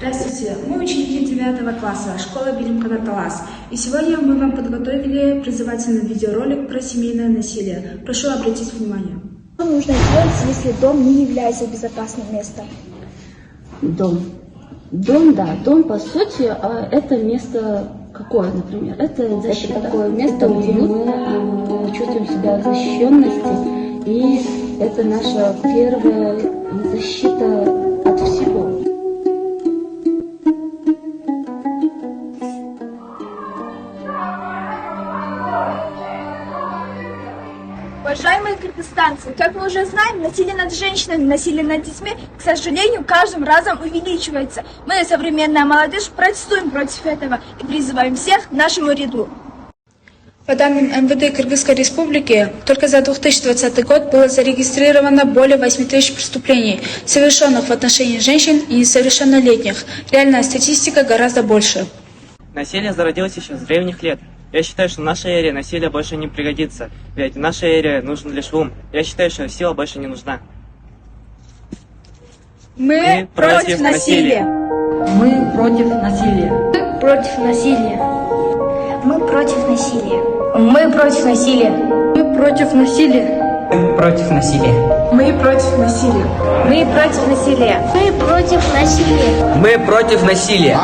Здравствуйте, мы ученики 9 класса школы Билимкана Талас. И сегодня мы вам подготовили призывательный видеоролик про семейное насилие. Прошу обратить внимание. Что нужно делать, если дом не является безопасным местом? Дом, по сути, это место какое, например? Это защита. Это такое место, где мы чувствуем себя в защищенности, и это наша первая защита от всего. Уважаемые кыргызстанцы, как мы уже знаем, насилие над женщинами, насилие над детьми, к сожалению, каждым разом увеличивается. Мы, современная молодежь, протестуем против этого и призываем всех к нашему ряду. По данным МВД Кыргызской Республики, только за 2020 год было зарегистрировано более 8 тысяч преступлений, совершенных в отношении женщин и несовершеннолетних. Реальная статистика гораздо больше. Насилие зародилось еще с древних лет. Я считаю, что в нашей эре насилие больше не пригодится, ведь в нашей эре нужен лишь ум. Я считаю, что сила больше не нужна. Мы против насилия. Мы против насилия. Против насилия. Мы против насилия. Мы против насилия. Мы против насилия. Против насилия. Мы против насилия. Мы против насилия. Мы против насилия. Мы против насилия.